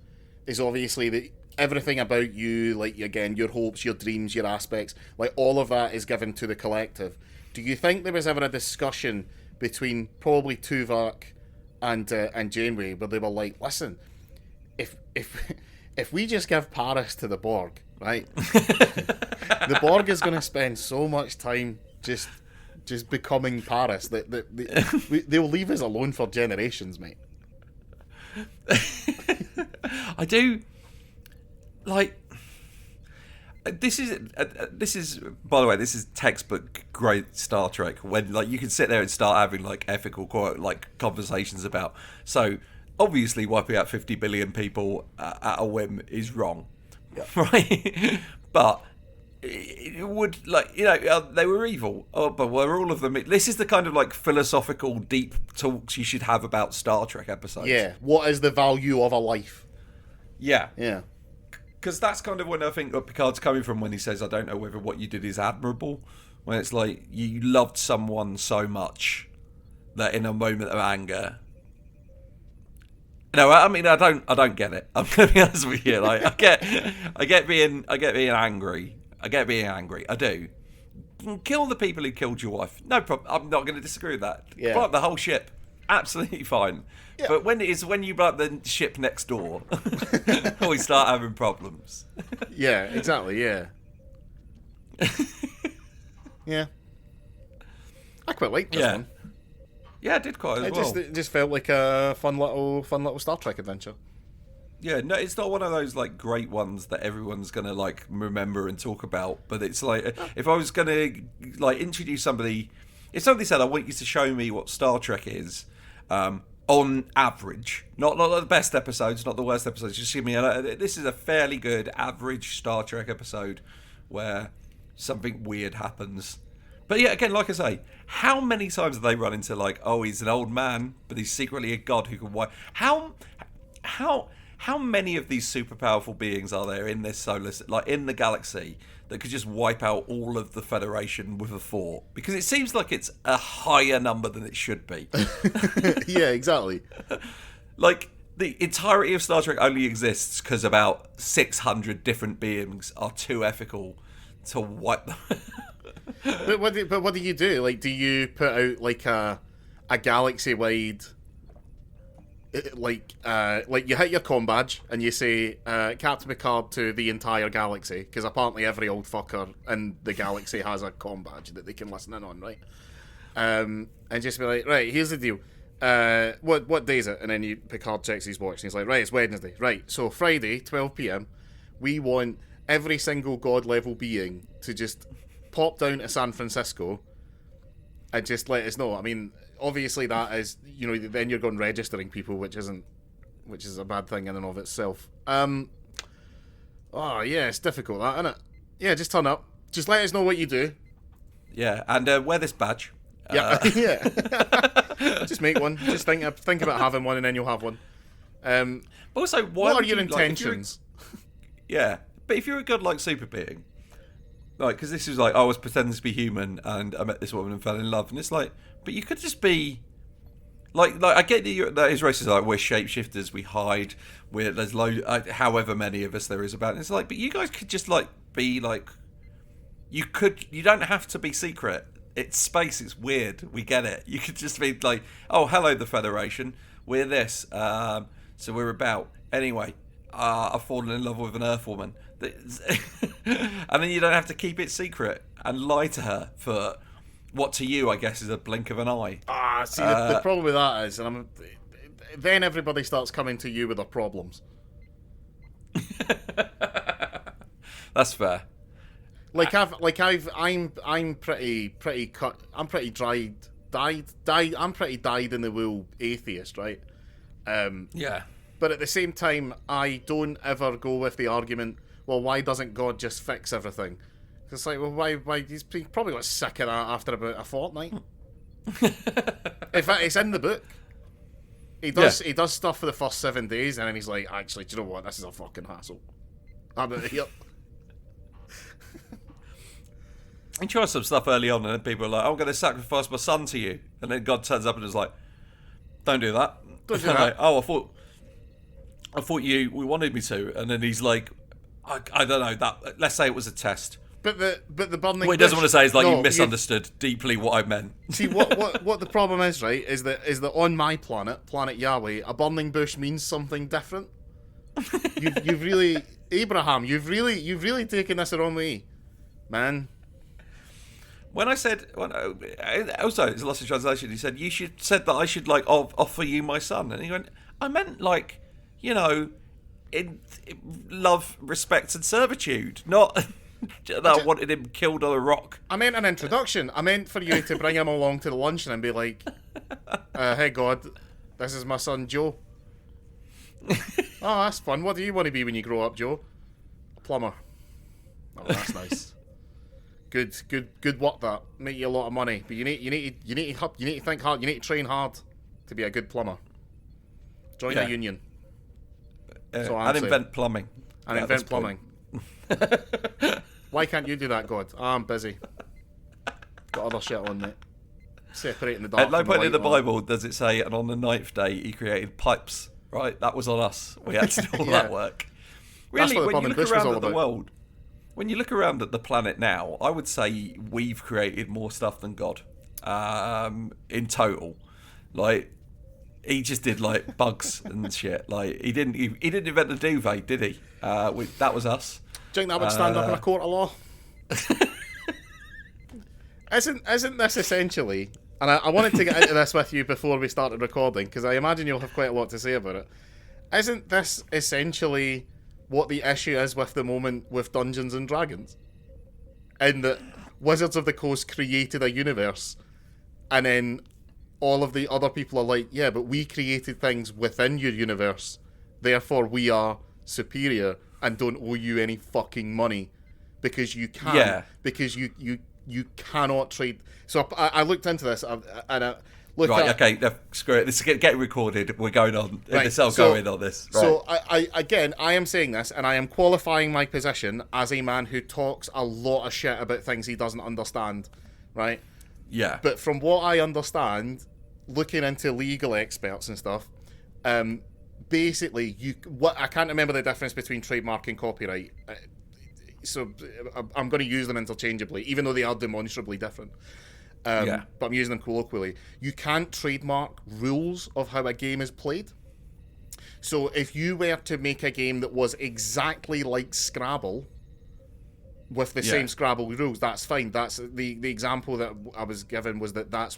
is obviously that everything about you, like again, your hopes, your dreams, your aspects, like all of that is given to the collective. Do you think there was ever a discussion between probably Tuvok and Janeway where they were like, listen, if we just give Paris to the Borg, right? The Borg is going to spend so much time just becoming Paris that they'll leave us alone for generations, mate. I do like. This is by the way, this is textbook great Star Trek, when like you can sit there and start having like ethical like conversations about, so obviously wiping out 50 billion people at a whim is wrong, right? But it would, like, you know, they were evil, but were all of them? This is the kind of like philosophical deep talks you should have about Star Trek episodes. Yeah, what is the value of a life? Yeah. Because that's kind of when I think Picard's coming from when he says, I don't know whether what you did is admirable. When it's like, you loved someone so much that in a moment of anger... No, I mean, I don't get it. I'm going to be honest with you. Like, I get being angry. I do. Kill the people who killed your wife. No problem. I'm not going to disagree with that. Yeah. Blow up the whole ship. Absolutely fine. Yeah. But when you blow up the ship next door, we start having problems. Yeah, exactly. Yeah. Yeah. I quite liked this one. Yeah, I did quite as well. It just felt like a fun little Star Trek adventure. Yeah, no, it's not one of those like great ones that everyone's gonna like remember and talk about. But it's like, if I was gonna like introduce somebody, if somebody said, "I want you to show me what Star Trek is," on average, not the best episodes, not the worst episodes, just give me this is a fairly good average Star Trek episode where something weird happens. But yeah, again, like I say, how many times have they run into like, oh, he's an old man, but he's secretly a god who can wipe? How many of these super powerful beings are there in this solar, like in the galaxy, that could just wipe out all of the Federation with a thought? Because it seems like it's a higher number than it should be. Yeah, exactly. Like, the entirety of Star Trek only exists because about 600 different beings are too ethical to wipe them. But what do you do? Like, do you put out like a galaxy-wide, like you hit your comm badge and you say Captain Picard to the entire galaxy, because apparently every old fucker in the galaxy has a comm badge that they can listen in on, right? And just be like, right, here's the deal. What day is it? And then Picard checks his watch and he's like, right, it's Wednesday. Right, so Friday, 12 p.m, we want every single god level being to just pop down to San Francisco and just let us know. I mean, obviously that is, you know, then you're going registering people, which is a bad thing in and of itself. Oh yeah, it's difficult, that, isn't it? Yeah, just turn up. Just let us know what you do. Yeah, and wear this badge. Yeah, yeah. Just make one. Just think about having one, and then you'll have one. But also, what are your intentions? Yeah, but if you're a godlike super being, like, because this is like, I was pretending to be human and I met this woman and fell in love, and it's like, but you could just be like I get that his race is like, we're shapeshifters, we hide, there's however many of us there is about, and it's like, but you guys could just like be like, you don't have to be secret. It's space, it's weird, we get it. You could just be like, oh, hello the Federation, we're this, so we're about, anyway, I've fallen in love with an Earth woman. And then you don't have to keep it secret and lie to her for what to you, I guess, is a blink of an eye. See, the problem with that is, then everybody starts coming to you with their problems. That's fair. I'm pretty cut. I'm pretty I'm pretty dyed in the wool atheist, right? Yeah. But at the same time, I don't ever go with the argument, well, why doesn't God just fix everything? It's like, well, why? He's probably got sick of that after about a fortnight. In fact, it's in the book. He does stuff for the first 7 days, and then he's like, actually, do you know what? This is a fucking hassle. I'm out of here. He tries some stuff early on, and then people are like, I'm going to sacrifice my son to you. And then God turns up and is like, don't do that. Don't do that. Like, oh, I thought we wanted me to. And then he's like, I don't know, that. Let's say it was a test. But the burning. What he doesn't want to say is like, you misunderstood deeply what I meant. See, what the problem is, right? Is that on my planet Yahweh, a burning bush means something different. You've really, Abraham, you've really taken this the wrong way, man. When I said, also it's lost in translation. He said said that I should like offer you my son, and he went, I meant like, in love, respect, and servitude, not that I wanted him killed on a rock. I meant an introduction. I meant for you to bring him along to the luncheon and be like, "Hey God, this is my son Joe." Oh, that's fun. What do you want to be when you grow up, Joe? A plumber. Oh, that's nice. Good work. That make you a lot of money, but you need to think hard. You need to train hard to be a good plumber. Join a union. And invent plumbing. And invent plumbing. Why can't you do that, God? Oh, I'm busy. Got other shit on, mate. Separating the dark. At no point in the Bible does it say, and on the 9th day he created pipes. Right, that was on us. We had to do all that work. Really, when you look around at the world. When you look around at the planet now, I would say we've created more stuff than God, in total. Like, he just did like bugs and shit. Like, he didn't invent the duvet, did he? That was us. Do you think that would stand up in a court of law? Isn't this essentially? And I wanted to get into this with you before we started recording because I imagine you'll have quite a lot to say about it. Isn't this essentially what the issue is with the moment with Dungeons and Dragons? In that Wizards of the Coast created a universe, and then all of the other people are like, yeah, but we created things within your universe, therefore we are superior and don't owe you any fucking money because you can. Yeah. Because you cannot trade. So I looked into this and I looked right, at... okay, screw it. This is getting recorded. We're going on. Right, I'll go in on this. Right. So I am saying this, and I am qualifying my position as a man who talks a lot of shit about things he doesn't understand, right? Yeah. But from what I understand, looking into legal experts and stuff, basically, I can't remember the difference between trademark and copyright. So I'm going to use them interchangeably, even though they are demonstrably different. But I'm using them colloquially. You can't trademark rules of how a game is played. So if you were to make a game that was exactly like Scrabble, with the same Scrabble rules, that's fine. That's the example that I was given was that's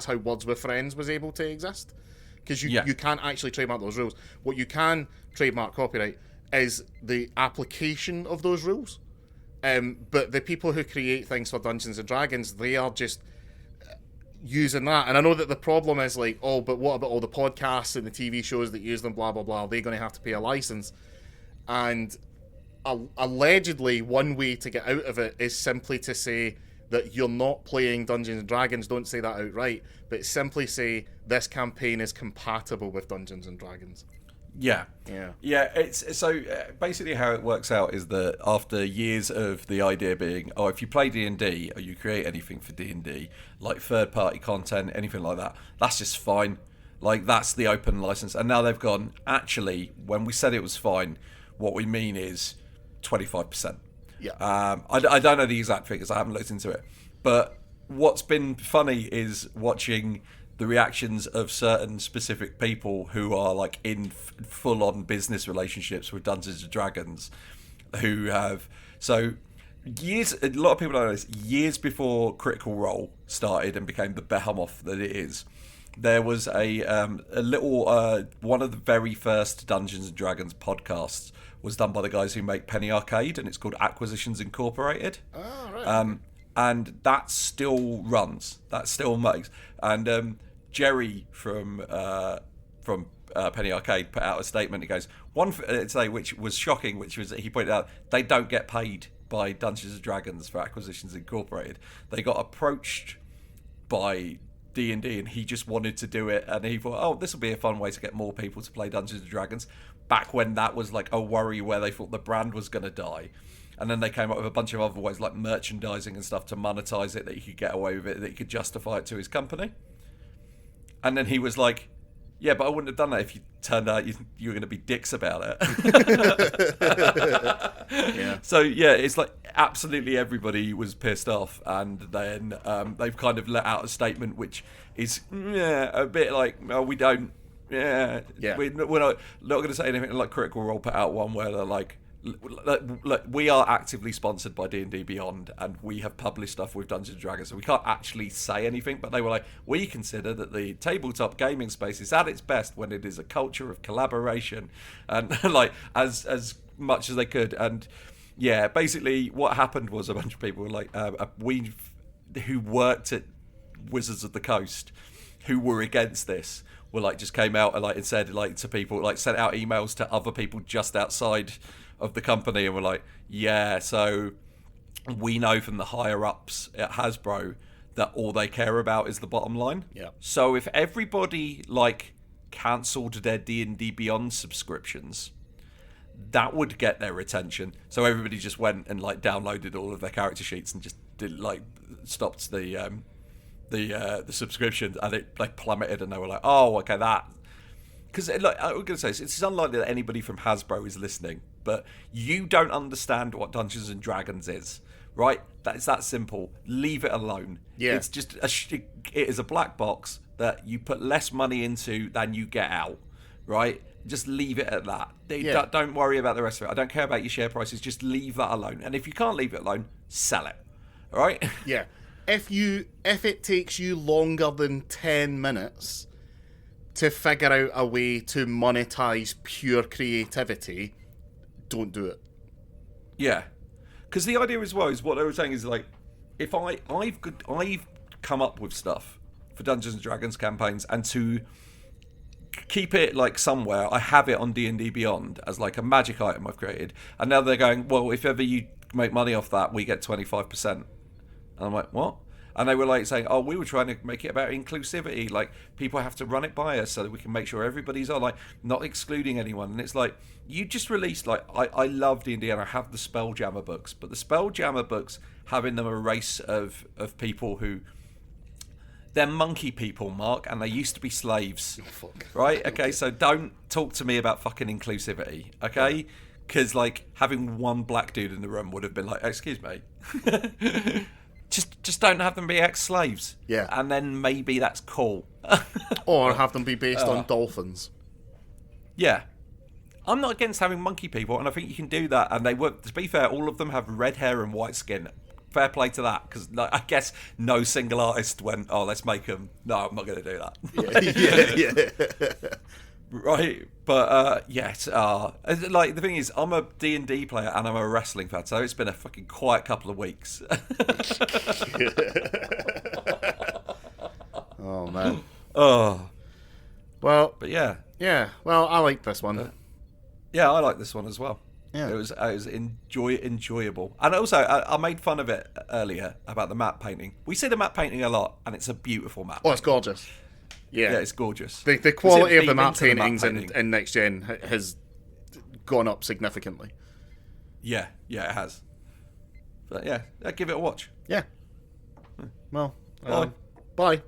how Words with Friends was able to exist. Because you can't actually trademark those rules. What you can trademark copyright is the application of those rules. But the people who create things for Dungeons and Dragons, they are just using that. And I know that the problem is like, oh, but what about all the podcasts and the TV shows that use them, blah, blah, blah. Are they going to have to pay a license? And allegedly, one way to get out of it is simply to say that you're not playing Dungeons and Dragons. Don't say that outright, but simply say this campaign is compatible with Dungeons and Dragons. Yeah. It's so basically how it works out is that after years of the idea being, oh, if you play D&D or you create anything for D&D, like third-party content, anything like that, that's just fine. Like, that's the open license. And now they've gone, actually, when we said it was fine, what we mean is 25%. Yeah. I don't know the exact figures. I haven't looked into it. But what's been funny is watching the reactions of certain specific people who are like in full-on business relationships with Dungeons and Dragons, who have a lot of people don't know this, years before Critical Role started and became the behemoth that it is, there was a little one of the very first Dungeons and Dragons podcasts was done by the guys who make Penny Arcade, and it's called Acquisitions Incorporated. Oh, right. And that still runs. That still makes. And Jerry from Penny Arcade put out a statement. He goes, one today, which was shocking, which was that he pointed out they don't get paid by Dungeons and Dragons for Acquisitions Incorporated. They got approached by D&D and he just wanted to do it, and he thought, oh, this will be a fun way to get more people to play Dungeons and Dragons, back when that was like a worry where they thought the brand was going to die. And then they came up with a bunch of other ways like merchandising and stuff to monetize it, that he could get away with it, that he could justify it to his company. And then he was like, yeah, but I wouldn't have done that if you turned out you were going to be dicks about it. Yeah. So, yeah, it's like absolutely everybody was pissed off. And then they've kind of let out a statement which is a bit like, oh, we don't Yeah. Yeah. We're not going to say anything like Critical Role put out one where they're like, look, we are actively sponsored by D&D Beyond, and we have published stuff with Dungeons and Dragons, so we can't actually say anything. But they were like, we consider that the tabletop gaming space is at its best when it is a culture of collaboration, and like as much as they could. And yeah, basically what happened was a bunch of people were like, who worked at Wizards of the Coast, who were against this, were like just came out and like and said like to people, like sent out emails to other people just outside of the company and were like, yeah, so we know from the higher ups at Hasbro that all they care about is the bottom line. Yeah. So if everybody like cancelled their D&D Beyond subscriptions, that would get their attention. So everybody just went and like downloaded all of their character sheets and just did like stopped the subscription, and it like plummeted, and they were like, oh, okay, that. Because like, I was going to say, it's unlikely that anybody from Hasbro is listening, but you don't understand what Dungeons and Dragons is, right? It's that simple. Leave it alone. Yeah. It's just it is a black box that you put less money into than you get out, right? Just leave it at that. Yeah. Don't worry about the rest of it. I don't care about your share prices. Just leave that alone. And if you can't leave it alone, sell it. All right? Yeah. If it takes you longer than 10 minutes to figure out a way to monetize pure creativity, don't do it. Yeah, because the idea as well is what they were saying is like, if I've come up with stuff for Dungeons and Dragons campaigns, and to keep it like somewhere, I have it on D&D Beyond as like a magic item I've created, and now they're going, well, if ever you make money off that, we get 25%. And I'm like, what? And they were like saying, oh, we were trying to make it about inclusivity. Like, people have to run it by us so that we can make sure everybody's on, like, not excluding anyone. And it's like, you just released, like, I love D&D and I have the Spelljammer books. But the Spelljammer books have in them a race of people who, they're monkey people, Mark, and they used to be slaves. Oh, fuck. Right? Okay, so don't talk to me about fucking inclusivity, okay? Because, like, having one black dude in the room would have been like, excuse me. Just don't have them be ex-slaves. Yeah. And then maybe that's cool. Or have them be based on dolphins. Yeah. I'm not against having monkey people, and I think you can do that. And they work, to be fair, all of them have red hair and white skin. Fair play to that, because like, I guess no single artist went, oh, let's make them. No, I'm not going to do that. Yeah. Right, but yes, like the thing is, I'm a D&D player and I'm a wrestling fan, so it's been a fucking quiet couple of weeks. Oh man. Oh, Well, but yeah, well, I like this one. yeah, I like this one as well. Yeah. It was enjoyable, and also I made fun of it earlier about the map painting. We see the map painting a lot, and it's a beautiful map. Oh, it's gorgeous. Yeah, it's gorgeous. The quality of the deep map into the paintings painting. in Next Gen has gone up significantly. Yeah, it has. But yeah, give it a watch. Yeah. Well, Bye. bye.